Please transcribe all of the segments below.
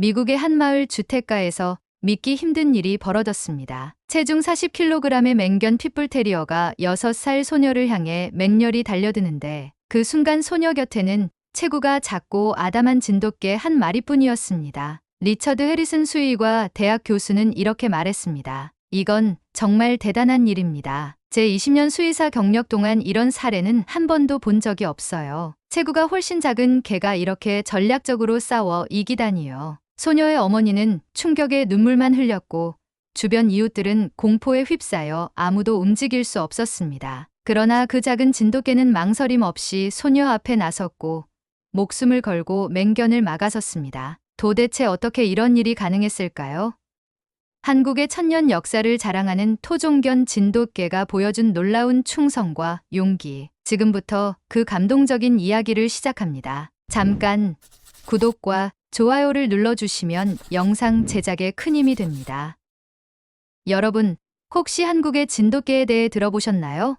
미국의 한 마을 주택가에서 믿기 힘든 일이 벌어졌습니다. 체중 40kg의 맹견 핏불테리어가 6살 소녀를 향해 맹렬히 달려드는데 그 순간 소녀 곁에는 체구가 작고 아담한 진돗개 한 마리뿐이었습니다. 리처드 해리슨 수의과 대학 교수는 이렇게 말했습니다. 이건 정말 대단한 일입니다. 제 20년 수의사 경력 동안 이런 사례는 한 번도 본 적이 없어요. 체구가 훨씬 작은 개가 이렇게 전략적으로 싸워 이기다니요. 소녀의 어머니는 충격에 눈물만 흘렸고 주변 이웃들은 공포에 휩싸여 아무도 움직일 수 없었습니다. 그러나 그 작은 진돗개는 망설임 없이 소녀 앞에 나섰고 목숨을 걸고 맹견을 막아섰습니다. 도대체 어떻게 이런 일이 가능했을까요? 한국의 천년 역사를 자랑하는 토종견 진돗개가 보여준 놀라운 충성과 용기. 지금부터 그 감동적인 이야기를 시작합니다. 잠깐 구독과 좋아요를 눌러주시면 영상 제작에 큰 힘이 됩니다. 여러분, 혹시 한국의 진돗개에 대해 들어보셨나요?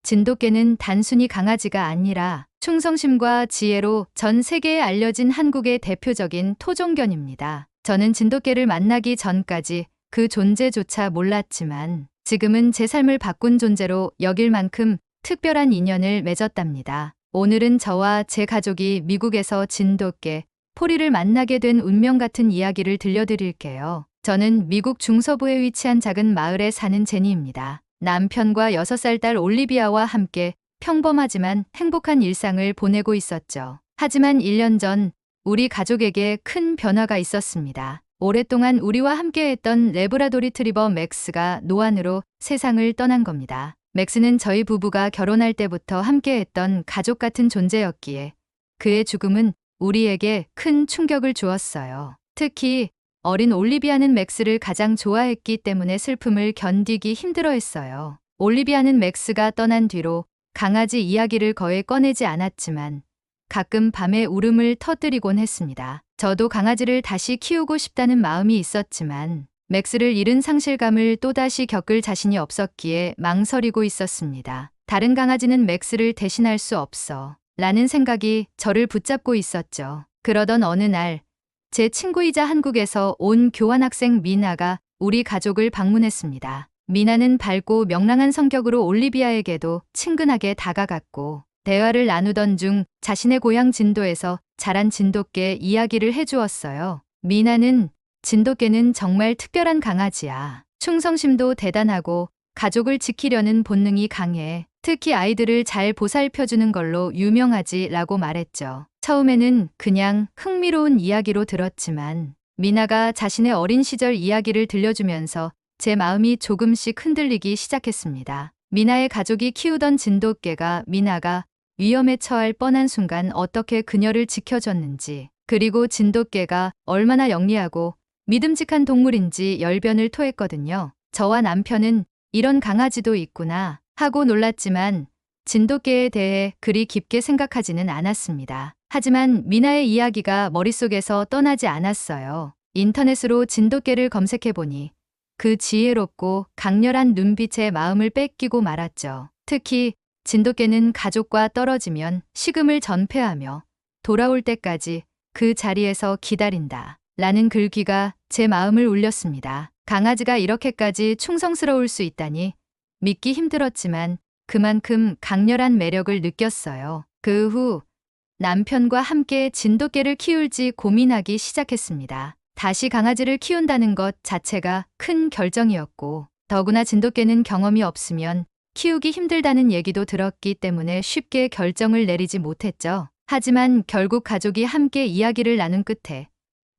진돗개는 단순히 강아지가 아니라 충성심과 지혜로 전 세계에 알려진 한국의 대표적인 토종견입니다. 저는 진돗개를 만나기 전까지 그 존재조차 몰랐지만 지금은 제 삶을 바꾼 존재로 여길 만큼 특별한 인연을 맺었답니다. 오늘은 저와 제 가족이 미국에서 진돗개, 포리를 만나게 된 운명 같은 이야기를 들려드릴게요. 저는 미국 중서부에 위치한 작은 마을에 사는 제니입니다. 남편과 6살 딸 올리비아와 함께 평범하지만 행복한 일상을 보내고 있었죠. 하지만 1년 전 우리 가족에게 큰 변화가 있었습니다. 오랫동안 우리와 함께했던 레브라도 리트리버 맥스가 노안으로 세상을 떠난 겁니다. 맥스는 저희 부부가 결혼할 때부터 함께했던 가족 같은 존재였기에 그의 죽음은 우리에게 큰 충격을 주었어요. 특히 어린 올리비아는 맥스를 가장 좋아했기 때문에 슬픔을 견디기 힘들어했어요. 올리비아는 맥스가 떠난 뒤로 강아지 이야기를 거의 꺼내지 않았지만 가끔 밤에 울음을 터뜨리곤 했습니다. 저도 강아지를 다시 키우고 싶다는 마음이 있었지만 맥스를 잃은 상실감을 또다시 겪을 자신이 없었기에 망설이고 있었습니다. 다른 강아지는 맥스를 대신할 수 없어 라는 생각이 저를 붙잡고 있었죠. 그러던 어느 날 제 친구이자 한국에서 온 교환학생 미나가 우리 가족을 방문했습니다. 미나는 밝고 명랑한 성격으로 올리비아에게도 친근하게 다가갔고 대화를 나누던 중 자신의 고향 진도에서 자란 진돗개 이야기를 해주었어요. 미나는 진돗개는 정말 특별한 강아지야. 충성심도 대단하고 가족을 지키려는 본능이 강해. 특히 아이들을 잘 보살펴주는 걸로 유명하지 라고 말했죠. 처음에는 그냥 흥미로운 이야기로 들었지만 미나가 자신의 어린 시절 이야기를 들려주면서 제 마음이 조금씩 흔들리기 시작했습니다. 미나의 가족이 키우던 진돗개가 미나가 위험에 처할 뻔한 순간 어떻게 그녀를 지켜줬는지, 그리고 진돗개가 얼마나 영리하고 믿음직한 동물인지 열변을 토했거든요. 저와 남편은 이런 강아지도 있구나 하고 놀랐지만 진돗개에 대해 그리 깊게 생각하지는 않았습니다. 하지만 미나의 이야기가 머릿속에서 떠나지 않았어요. 인터넷으로 진돗개를 검색해보니 그 지혜롭고 강렬한 눈빛에 마음을 뺏기고 말았죠. 특히 진돗개는 가족과 떨어지면 식음을 전폐하며 돌아올 때까지 그 자리에서 기다린다 라는 글귀가 제 마음을 울렸습니다. 강아지가 이렇게까지 충성스러울 수 있다니 믿기 힘들었지만 그만큼 강렬한 매력을 느꼈어요. 그 후 남편과 함께 진돗개를 키울지 고민하기 시작했습니다. 다시 강아지를 키운다는 것 자체가 큰 결정이었고 더구나 진돗개는 경험이 없으면 키우기 힘들다는 얘기도 들었기 때문에 쉽게 결정을 내리지 못했죠. 하지만 결국 가족이 함께 이야기를 나눈 끝에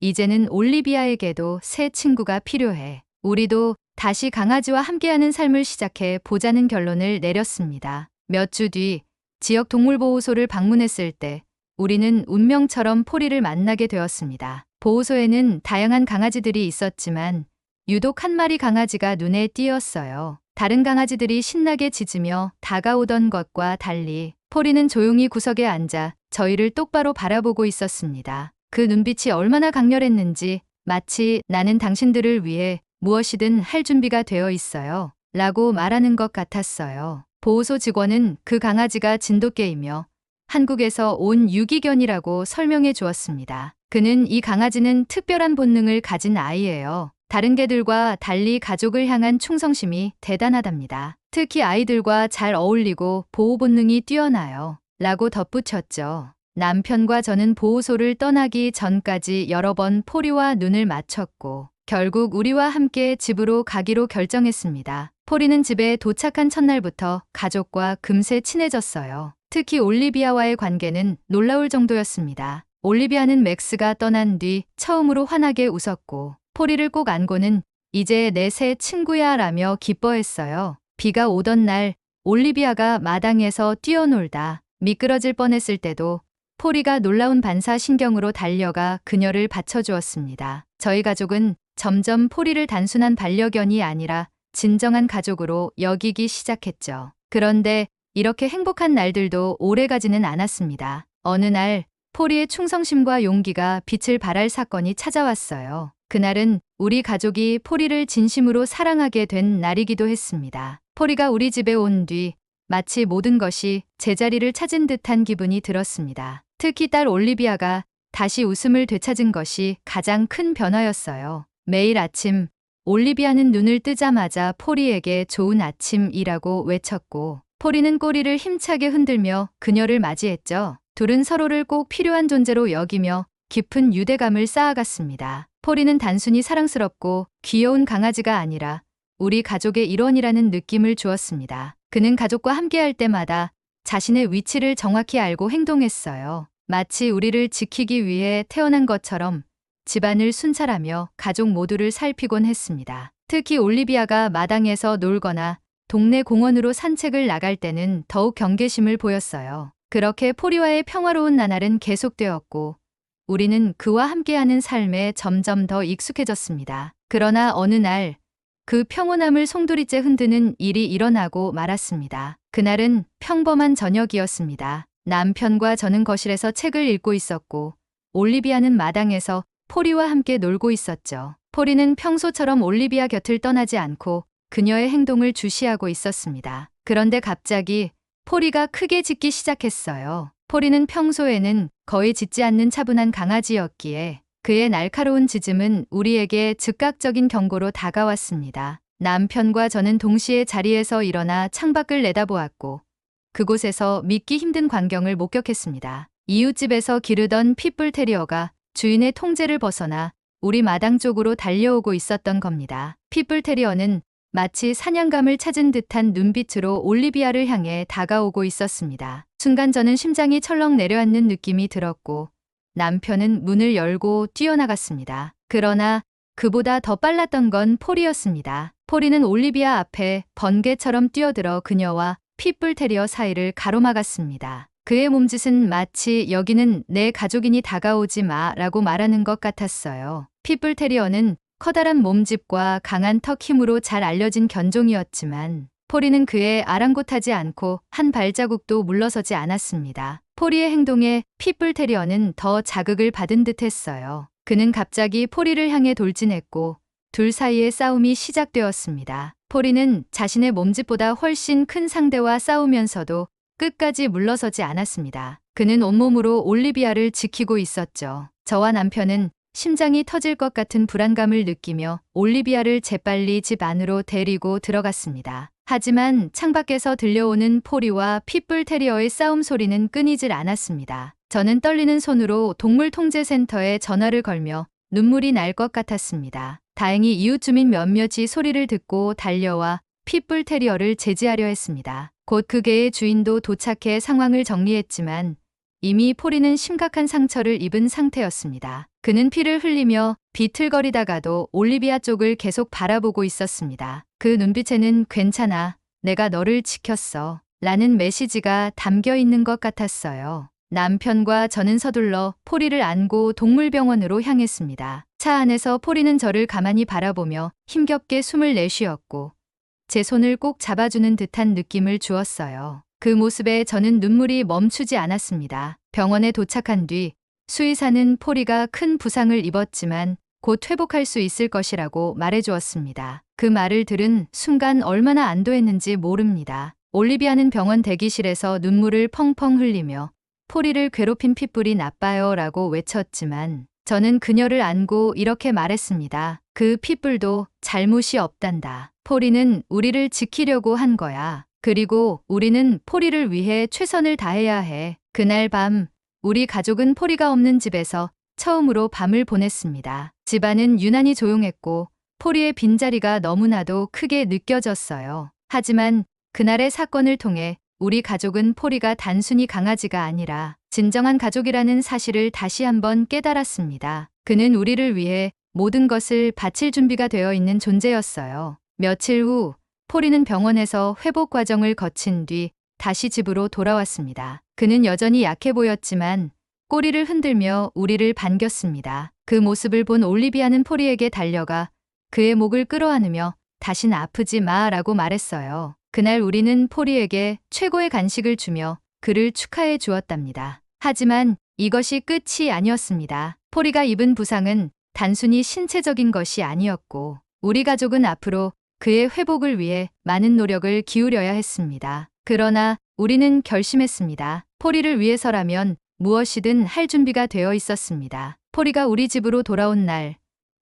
이제는 올리비아에게도 새 친구가 필요해. 우리도 다시 강아지와 함께하는 삶을 시작해 보자는 결론을 내렸습니다. 몇 주 뒤 지역 동물보호소를 방문했을 때 우리는 운명처럼 포리를 만나게 되었습니다. 보호소에는 다양한 강아지들이 있었지만 유독 한 마리 강아지가 눈에 띄었어요. 다른 강아지들이 신나게 짖으며 다가오던 것과 달리 포리는 조용히 구석에 앉아 저희를 똑바로 바라보고 있었습니다. 그 눈빛이 얼마나 강렬했는지 마치 나는 당신들을 위해 무엇이든 할 준비가 되어 있어요 라고 말하는 것 같았어요. 보호소 직원은 그 강아지가 진돗개이며 한국에서 온 유기견이라고 설명해 주었습니다. 그는 이 강아지는 특별한 본능을 가진 아이예요. 다른 개들과 달리 가족을 향한 충성심이 대단하답니다. 특히 아이들과 잘 어울리고 보호 본능이 뛰어나요. 라고 덧붙였죠. 남편과 저는 보호소를 떠나기 전까지 여러 번 포리와 눈을 맞췄고 결국 우리와 함께 집으로 가기로 결정했습니다. 포리는 집에 도착한 첫날부터 가족과 금세 친해졌어요. 특히 올리비아와의 관계는 놀라울 정도였습니다. 올리비아는 맥스가 떠난 뒤 처음으로 환하게 웃었고 포리를 꼭 안고는 이제 내 새 친구야 라며 기뻐했어요. 비가 오던 날 올리비아가 마당에서 뛰어놀다 미끄러질 뻔했을 때도 포리가 놀라운 반사신경으로 달려가 그녀를 받쳐주었습니다. 저희 가족은 점점 포리를 단순한 반려견이 아니라 진정한 가족으로 여기기 시작했죠. 그런데 이렇게 행복한 날들도 오래가지는 않았습니다. 어느 날 포리의 충성심과 용기가 빛을 발할 사건이 찾아왔어요. 그날은 우리 가족이 포리를 진심으로 사랑하게 된 날이기도 했습니다. 포리가 우리 집에 온 뒤 마치 모든 것이 제자리를 찾은 듯한 기분이 들었습니다. 특히 딸 올리비아가 다시 웃음을 되찾은 것이 가장 큰 변화였어요. 매일 아침 올리비아는 눈을 뜨자마자 포리에게 좋은 아침이라고 외쳤고 포리는 꼬리를 힘차게 흔들며 그녀를 맞이했죠. 둘은 서로를 꼭 필요한 존재로 여기며 깊은 유대감을 쌓아갔습니다. 포리는 단순히 사랑스럽고 귀여운 강아지가 아니라 우리 가족의 일원이라는 느낌을 주었습니다. 그는 가족과 함께할 때마다 자신의 위치를 정확히 알고 행동했어요. 마치 우리를 지키기 위해 태어난 것처럼 집안을 순찰하며 가족 모두를 살피곤 했습니다. 특히 올리비아가 마당에서 놀거나 동네 공원으로 산책을 나갈 때는 더욱 경계심을 보였어요. 그렇게 포리와의 평화로운 나날은 계속되었고 우리는 그와 함께하는 삶에 점점 더 익숙해졌습니다. 그러나 어느 날 그 평온함을 송두리째 흔드는 일이 일어나고 말았습니다. 그날은 평범한 저녁이었습니다. 남편과 저는 거실에서 책을 읽고 있었고 올리비아는 마당에서 포리와 함께 놀고 있었죠. 포리는 평소처럼 올리비아 곁을 떠나지 않고 그녀의 행동을 주시하고 있었습니다. 그런데 갑자기 포리가 크게 짖기 시작했어요. 포리는 평소에는 거의 짖지 않는 차분한 강아지였기에 그의 날카로운 짖음은 우리에게 즉각적인 경고로 다가왔습니다. 남편과 저는 동시에 자리에서 일어나 창밖을 내다보았고 그곳에서 믿기 힘든 광경을 목격했습니다. 이웃집에서 기르던 핏불 테리어가 주인의 통제를 벗어나 우리 마당 쪽으로 달려오고 있었던 겁니다. 핏불 테리어는 마치 사냥감을 찾은 듯한 눈빛으로 올리비아를 향해 다가오고 있었습니다. 순간 저는 심장이 철렁 내려앉는 느낌이 들었고 남편은 문을 열고 뛰어나갔습니다. 그러나 그보다 더 빨랐던 건 포리였습니다. 포리는 올리비아 앞에 번개처럼 뛰어들어 그녀와 핏불 테리어 사이를 가로막았습니다. 그의 몸짓은 마치 여기는 내 가족이니 다가오지 마라고 말하는 것 같았어요. 핏불 테리어는 커다란 몸집과 강한 턱 힘으로 잘 알려진 견종이었지만 포리는 그에 아랑곳하지 않고 한 발자국도 물러서지 않았습니다. 포리의 행동에 핏불 테리어는 더 자극을 받은 듯했어요. 그는 갑자기 포리를 향해 돌진했고 둘 사이의 싸움이 시작되었습니다. 포리는 자신의 몸집보다 훨씬 큰 상대와 싸우면서도 끝까지 물러서지 않았습니다. 그는 온몸으로 올리비아를 지키고 있었죠. 저와 남편은 심장이 터질 것 같은 불안감을 느끼며 올리비아를 재빨리 집 안으로 데리고 들어갔습니다. 하지만 창밖에서 들려오는 포리와 핏불 테리어의 싸움 소리는 끊이질 않았습니다. 저는 떨리는 손으로 동물통제센터에 전화를 걸며 눈물이 날 것 같았습니다. 다행히 이웃 주민 몇몇이 소리를 듣고 달려와 핏불 테리어를 제지하려 했습니다. 곧 그 개의 주인도 도착해 상황을 정리했지만 이미 포리는 심각한 상처를 입은 상태였습니다. 그는 피를 흘리며 비틀거리다가도 올리비아 쪽을 계속 바라보고 있었습니다. 그 눈빛에는 괜찮아, 내가 너를 지켰어 라는 메시지가 담겨 있는 것 같았어요. 남편과 저는 서둘러 포리를 안고 동물병원으로 향했습니다. 차 안에서 포리는 저를 가만히 바라보며 힘겹게 숨을 내쉬었고 제 손을 꼭 잡아주는 듯한 느낌을 주었어요. 그 모습에 저는 눈물이 멈추지 않았습니다. 병원에 도착한 뒤 수의사는 포리가 큰 부상을 입었지만 곧 회복할 수 있을 것이라고 말해주었습니다. 그 말을 들은 순간 얼마나 안도했는지 모릅니다. 올리비아는 병원 대기실에서 눈물을 펑펑 흘리며 포리를 괴롭힌 핏불이 나빠요 라고 외쳤지만 저는 그녀를 안고 이렇게 말했습니다. 그 핏불도 잘못이 없단다. 포리는 우리를 지키려고 한 거야. 그리고 우리는 포리를 위해 최선을 다해야 해. 그날 밤 우리 가족은 포리가 없는 집에서 처음으로 밤을 보냈습니다. 집안은 유난히 조용했고 포리의 빈자리가 너무나도 크게 느껴졌어요. 하지만 그날의 사건을 통해 우리 가족은 포리가 단순히 강아지가 아니라 진정한 가족이라는 사실을 다시 한번 깨달았습니다. 그는 우리를 위해 모든 것을 바칠 준비가 되어 있는 존재였어요. 며칠 후 포리는 병원에서 회복 과정을 거친 뒤 다시 집으로 돌아왔습니다. 그는 여전히 약해 보였지만 꼬리를 흔들며 우리를 반겼습니다. 그 모습을 본 올리비아는 포리에게 달려가 그의 목을 끌어안으며 다신 아프지 마라고 말했어요. 그날 우리는 포리에게 최고의 간식을 주며 그를 축하해 주었답니다. 하지만 이것이 끝이 아니었습니다. 포리가 입은 부상은 단순히 신체적인 것이 아니었고 우리 가족은 앞으로 그의 회복을 위해 많은 노력을 기울여야 했습니다. 그러나 우리는 결심했습니다. 포리를 위해서라면 무엇이든 할 준비가 되어 있었습니다. 포리가 우리 집으로 돌아온 날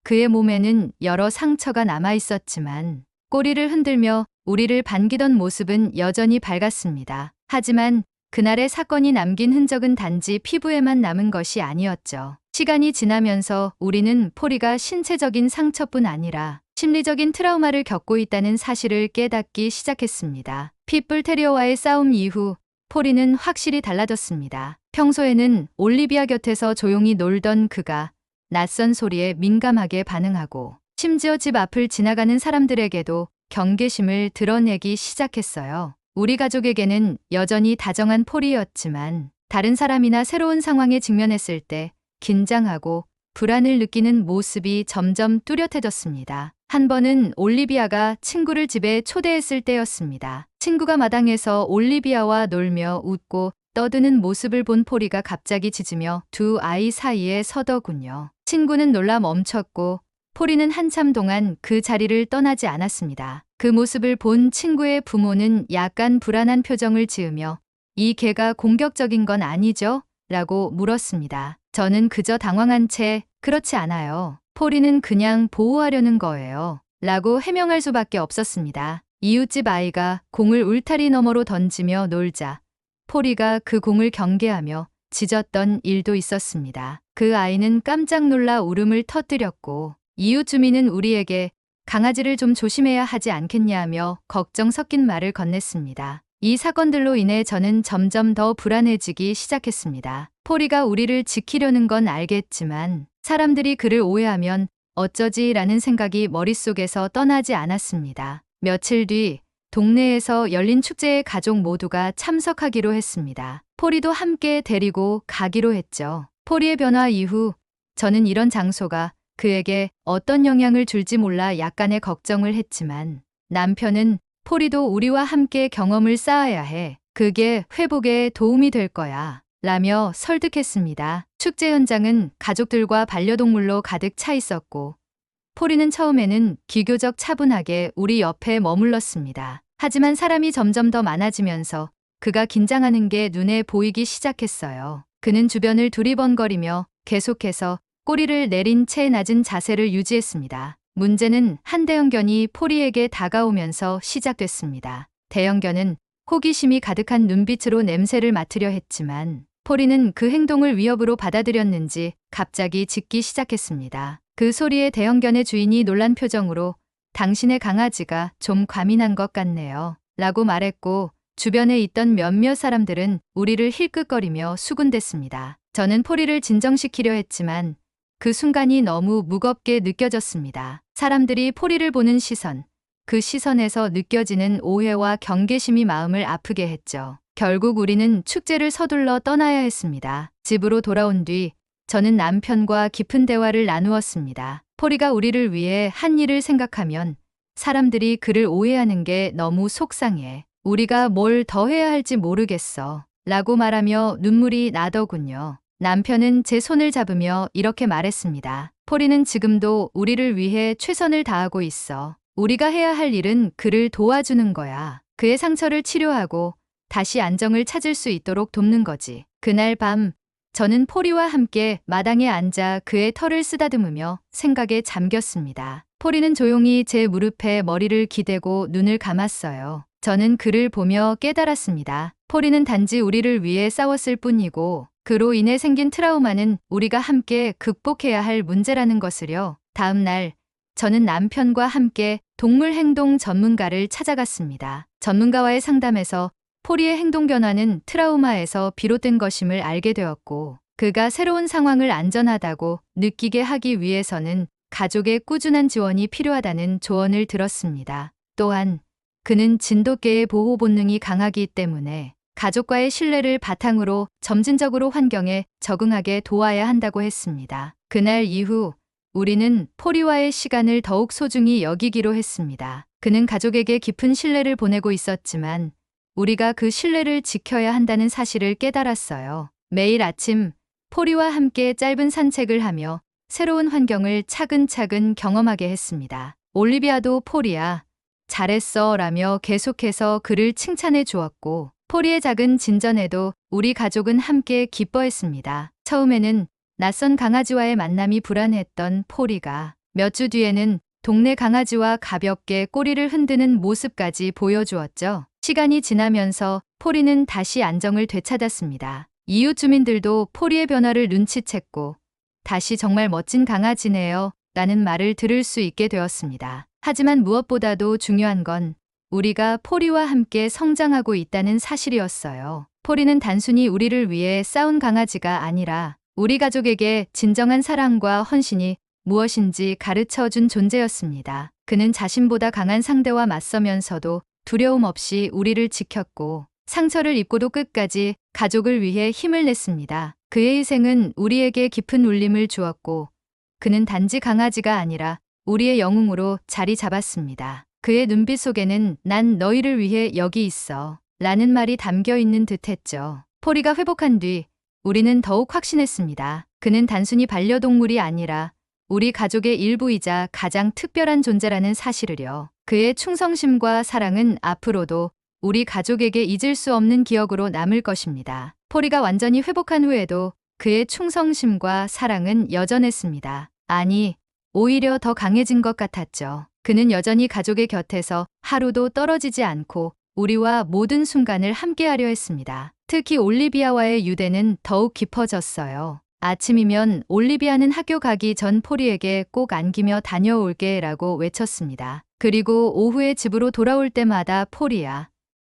그의 몸에는 여러 상처가 남아 있었지만 꼬리를 흔들며 우리를 반기던 모습은 여전히 밝았습니다. 하지만 그날의 사건이 남긴 흔적은 단지 피부에만 남은 것이 아니었죠. 시간이 지나면서 우리는 포리가 신체적인 상처뿐 아니라 심리적인 트라우마를 겪고 있다는 사실을 깨닫기 시작했습니다. 핏불 테리어와의 싸움 이후 포리는 확실히 달라졌습니다. 평소에는 올리비아 곁에서 조용히 놀던 그가 낯선 소리에 민감하게 반응하고 심지어 집 앞을 지나가는 사람들에게도 경계심을 드러내기 시작했어요. 우리 가족에게는 여전히 다정한 포리였지만 다른 사람이나 새로운 상황에 직면했을 때 긴장하고 불안을 느끼는 모습이 점점 뚜렷해졌습니다. 한 번은 올리비아가 친구를 집에 초대했을 때였습니다. 친구가 마당에서 올리비아와 놀며 웃고 떠드는 모습을 본 포리가 갑자기 짖으며 두 아이 사이에 서더군요. 친구는 놀라 멈췄고 포리는 한참 동안 그 자리를 떠나지 않았습니다. 그 모습을 본 친구의 부모는 약간 불안한 표정을 지으며 이 개가 공격적인 건 아니죠? 라고 물었습니다. 저는 그저 당황한 채 그렇지 않아요. 포리는 그냥 보호하려는 거예요. 라고 해명할 수밖에 없었습니다. 이웃집 아이가 공을 울타리 너머로 던지며 놀자 포리가 그 공을 경계하며 짖었던 일도 있었습니다. 그 아이는 깜짝 놀라 울음을 터뜨렸고 이웃 주민은 우리에게 강아지를 좀 조심해야 하지 않겠냐며 걱정 섞인 말을 건넸습니다. 이 사건들로 인해 저는 점점 더 불안해지기 시작했습니다. 포리가 우리를 지키려는 건 알겠지만 사람들이 그를 오해하면 어쩌지라는 생각이 머릿속에서 떠나지 않았습니다. 며칠 뒤 동네에서 열린 축제에 가족 모두가 참석하기로 했습니다. 포리도 함께 데리고 가기로 했죠. 포리의 변화 이후 저는 이런 장소가 그에게 어떤 영향을 줄지 몰라 약간의 걱정을 했지만 남편은 포리도 우리와 함께 경험을 쌓아야 해. 그게 회복에 도움이 될 거야. 라며 설득했습니다. 축제 현장은 가족들과 반려동물로 가득 차 있었고 포리는 처음에는 비교적 차분하게 우리 옆에 머물렀습니다. 하지만 사람이 점점 더 많아지면서 그가 긴장하는 게 눈에 보이기 시작했어요. 그는 주변을 두리번거리며 계속해서 꼬리를 내린 채 낮은 자세를 유지했습니다. 문제는 한 대형견이 포리에게 다가오면서 시작됐습니다. 대형견은 호기심이 가득한 눈빛으로 냄새를 맡으려 했지만 포리는 그 행동을 위협으로 받아들였는지 갑자기 짖기 시작했습니다. 그 소리에 대형견의 주인이 놀란 표정으로 당신의 강아지가 좀 과민한 것 같네요. 라고 말했고 주변에 있던 몇몇 사람들은 우리를 힐끗거리며 수군댔습니다. 저는 포리를 진정시키려 했지만 그 순간이 너무 무겁게 느껴졌습니다. 사람들이 포리를 보는 시선, 그 시선에서 느껴지는 오해와 경계심이 마음을 아프게 했죠. 결국 우리는 축제를 서둘러 떠나야 했습니다. 집으로 돌아온 뒤 저는 남편과 깊은 대화를 나누었습니다. 포리가 우리를 위해 한 일을 생각하면 사람들이 그를 오해하는 게 너무 속상해. 우리가 뭘 더 해야 할지 모르겠어. 라고 말하며 눈물이 나더군요. 남편은 제 손을 잡으며 이렇게 말했습니다. 포리는 지금도 우리를 위해 최선을 다하고 있어. 우리가 해야 할 일은 그를 도와주는 거야. 그의 상처를 치료하고 다시 안정을 찾을 수 있도록 돕는 거지. 그날 밤 저는 포리와 함께 마당에 앉아 그의 털을 쓰다듬으며 생각에 잠겼습니다. 포리는 조용히 제 무릎에 머리를 기대고 눈을 감았어요. 저는 그를 보며 깨달았습니다. 포리는 단지 우리를 위해 싸웠을 뿐이고 그로 인해 생긴 트라우마는 우리가 함께 극복해야 할 문제라는 것을요. 다음 날 저는 남편과 함께 동물 행동 전문가를 찾아갔습니다. 전문가와의 상담에서 포리의 행동 변화는 트라우마에서 비롯된 것임을 알게 되었고 그가 새로운 상황을 안전하다고 느끼게 하기 위해서는 가족의 꾸준한 지원이 필요하다는 조언을 들었습니다. 또한 그는 진돗개의 보호 본능이 강하기 때문에 가족과의 신뢰를 바탕으로 점진적으로 환경에 적응하게 도와야 한다고 했습니다. 그날 이후 우리는 포리와의 시간을 더욱 소중히 여기기로 했습니다. 그는 가족에게 깊은 신뢰를 보내고 있었지만 우리가 그 신뢰를 지켜야 한다는 사실을 깨달았어요. 매일 아침 포리와 함께 짧은 산책을 하며 새로운 환경을 차근차근 경험하게 했습니다. 올리비아도 포리야, 잘했어 라며 계속해서 그를 칭찬해 주었고 포리의 작은 진전에도 우리 가족은 함께 기뻐했습니다. 처음에는 낯선 강아지와의 만남이 불안했던 포리가 몇 주 뒤에는 동네 강아지와 가볍게 꼬리를 흔드는 모습까지 보여주었죠. 시간이 지나면서 포리는 다시 안정을 되찾았습니다. 이웃 주민들도 포리의 변화를 눈치챘고 다시 정말 멋진 강아지네요 라는 말을 들을 수 있게 되었습니다. 하지만 무엇보다도 중요한 건 우리가 포리와 함께 성장하고 있다는 사실이었어요. 포리는 단순히 우리를 위해 싸운 강아지가 아니라 우리 가족에게 진정한 사랑과 헌신이 무엇인지 가르쳐준 존재였습니다. 그는 자신보다 강한 상대와 맞서면서도 두려움 없이 우리를 지켰고 상처를 입고도 끝까지 가족을 위해 힘을 냈습니다. 그의 희생은 우리에게 깊은 울림을 주었고 그는 단지 강아지가 아니라 우리의 영웅으로 자리 잡았습니다. 그의 눈빛 속에는 난 너희를 위해 여기 있어 라는 말이 담겨 있는 듯했죠. 포리가 회복한 뒤 우리는 더욱 확신했습니다. 그는 단순히 반려동물이 아니라 우리 가족의 일부이자 가장 특별한 존재라는 사실을요. 그의 충성심과 사랑은 앞으로도 우리 가족에게 잊을 수 없는 기억으로 남을 것입니다. 포리가 완전히 회복한 후에도 그의 충성심과 사랑은 여전했습니다. 아니, 오히려 더 강해진 것 같았죠. 그는 여전히 가족의 곁에서 하루도 떨어지지 않고 우리와 모든 순간을 함께하려 했습니다. 특히 올리비아와의 유대는 더욱 깊어졌어요. 아침이면 올리비아는 학교 가기 전 포리에게 꼭 안기며 다녀올게 라고 외쳤습니다. 그리고 오후에 집으로 돌아올 때마다 포리야,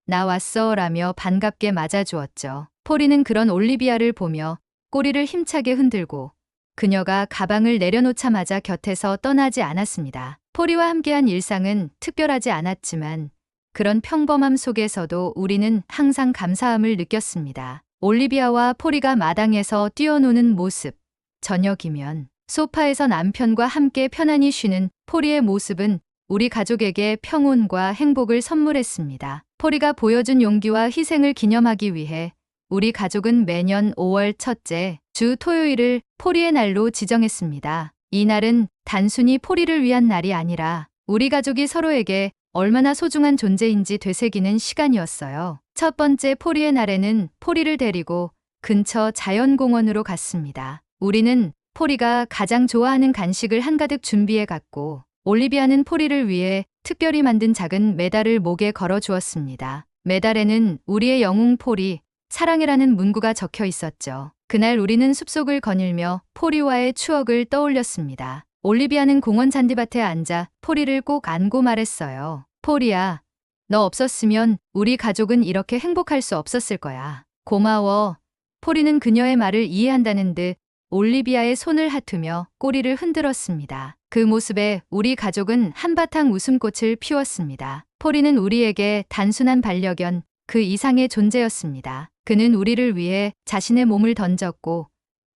나 왔어 라며 반갑게 맞아주었죠. 포리는 그런 올리비아를 보며 꼬리를 힘차게 흔들고 그녀가 가방을 내려놓자마자 곁에서 떠나지 않았습니다. 포리와 함께한 일상은 특별하지 않았지만 그런 평범함 속에서도 우리는 항상 감사함을 느꼈습니다. 올리비아와 포리가 마당에서 뛰어노는 모습, 저녁이면 소파에서 남편과 함께 편안히 쉬는 포리의 모습은 우리 가족에게 평온과 행복을 선물했습니다. 포리가 보여준 용기와 희생을 기념하기 위해 우리 가족은 매년 5월 첫째 주 토요일을 포리의 날로 지정했습니다. 이 날은 단순히 포리를 위한 날이 아니라 우리 가족이 서로에게 얼마나 소중한 존재인지 되새기는 시간이었어요. 첫 번째 포리의 날에는 포리를 데리고 근처 자연공원으로 갔습니다. 우리는 포리가 가장 좋아하는 간식을 한가득 준비해 갔고 올리비아는 포리를 위해 특별히 만든 작은 메달을 목에 걸어 주었습니다. 메달에는 우리의 영웅 포리, 사랑해라는 문구가 적혀 있었죠. 그날 우리는 숲속을 거닐며 포리와의 추억을 떠올렸습니다. 올리비아는 공원 잔디밭에 앉아 포리를 꼭 안고 말했어요. 포리야, 너 없었으면 우리 가족은 이렇게 행복할 수 없었을 거야. 고마워. 포리는 그녀의 말을 이해한다는 듯 올리비아의 손을 핫으며 꼬리를 흔들었습니다. 그 모습에 우리 가족은 한바탕 웃음꽃을 피웠습니다. 포리는 우리에게 단순한 반려견, 그 이상의 존재였습니다. 그는 우리를 위해 자신의 몸을 던졌고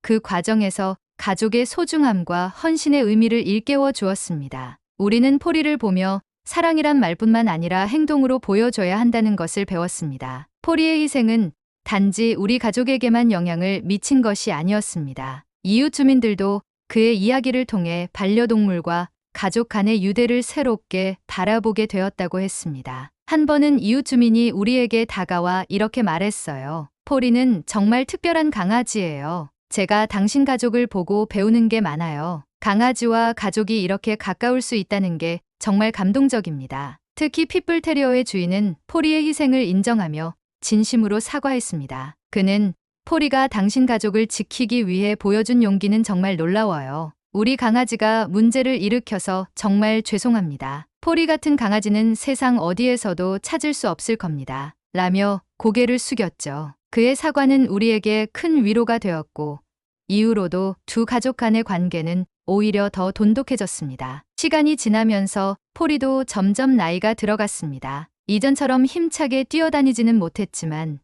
그 과정에서 가족의 소중함과 헌신의 의미를 일깨워 주었습니다. 우리는 포리를 보며 사랑이란 말뿐만 아니라 행동으로 보여줘야 한다는 것을 배웠습니다. 포리의 희생은 단지 우리 가족에게만 영향을 미친 것이 아니었습니다. 이웃 주민들도 그의 이야기를 통해 반려동물과 가족 간의 유대를 새롭게 바라보게 되었다고 했습니다. 한 번은 이웃 주민이 우리에게 다가와 이렇게 말했어요. 포리는 정말 특별한 강아지예요. 제가 당신 가족을 보고 배우는 게 많아요. 강아지와 가족이 이렇게 가까울 수 있다는 게 정말 감동적입니다. 특히 핏불 테리어의 주인은 포리의 희생을 인정하며 진심으로 사과했습니다. 그는 포리가 당신 가족을 지키기 위해 보여준 용기는 정말 놀라워요. 우리 강아지가 문제를 일으켜서 정말 죄송합니다. 포리 같은 강아지는 세상 어디에서도 찾을 수 없을 겁니다. 라며 고개를 숙였죠. 그의 사과는 우리에게 큰 위로가 되었고 이후로도 두 가족 간의 관계는 오히려 더 돈독해졌습니다. 시간이 지나면서 포리도 점점 나이가 들어갔습니다. 이전처럼 힘차게 뛰어다니지는 못했지만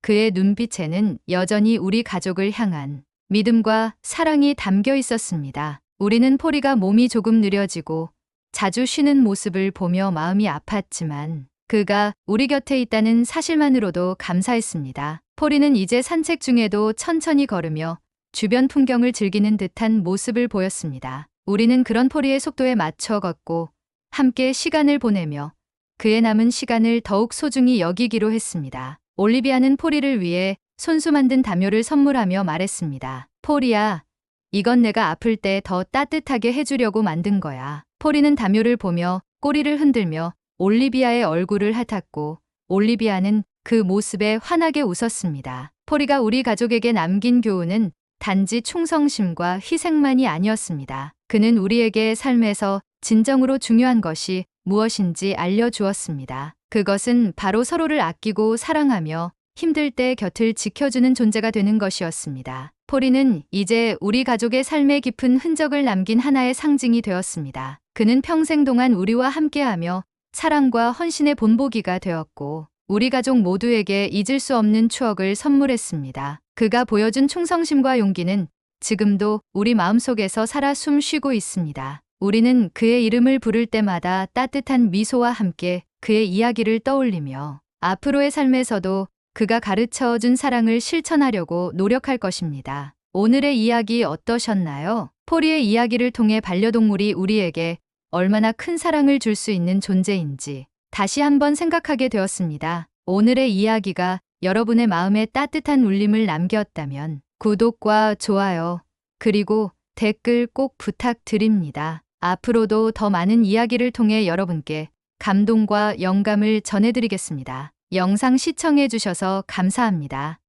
그의 눈빛에는 여전히 우리 가족을 향한 믿음과 사랑이 담겨 있었습니다. 우리는 포리가 몸이 조금 느려지고 자주 쉬는 모습을 보며 마음이 아팠지만 그가 우리 곁에 있다는 사실만으로도 감사했습니다. 포리는 이제 산책 중에도 천천히 걸으며 주변 풍경을 즐기는 듯한 모습을 보였습니다. 우리는 그런 포리의 속도에 맞춰 걷고 함께 시간을 보내며 그의 남은 시간을 더욱 소중히 여기기로 했습니다. 올리비아는 포리를 위해 손수 만든 담요를 선물하며 말했습니다. 포리야, 이건 내가 아플 때 더 따뜻하게 해주려고 만든 거야. 포리는 담요를 보며 꼬리를 흔들며 올리비아의 얼굴을 핥았고 올리비아는 그 모습에 환하게 웃었습니다. 포리가 우리 가족에게 남긴 교훈은 단지 충성심과 희생만이 아니었습니다. 그는 우리에게 삶에서 진정으로 중요한 것이 무엇인지 알려주었습니다. 그것은 바로 서로를 아끼고 사랑하며 힘들 때 곁을 지켜주는 존재가 되는 것이었습니다. 포리는 이제 우리 가족의 삶에 깊은 흔적을 남긴 하나의 상징이 되었습니다. 그는 평생 동안 우리와 함께하며 사랑과 헌신의 본보기가 되었고 우리 가족 모두에게 잊을 수 없는 추억을 선물했습니다. 그가 보여준 충성심과 용기는 지금도 우리 마음속에서 살아 숨쉬고 있습니다. 우리는 그의 이름을 부를 때마다 따뜻한 미소와 함께 그의 이야기를 떠올리며 앞으로의 삶에서도 그가 가르쳐준 사랑을 실천하려고 노력할 것입니다. 오늘의 이야기 어떠셨나요? 포리의 이야기를 통해 반려동물이 우리에게 얼마나 큰 사랑을 줄 수 있는 존재인지 다시 한번 생각하게 되었습니다. 오늘의 이야기가 여러분의 마음에 따뜻한 울림을 남겼다면 구독과 좋아요, 그리고 댓글 꼭 부탁드립니다. 앞으로도 더 많은 이야기를 통해 여러분께 감동과 영감을 전해드리겠습니다. 영상 시청해주셔서 감사합니다.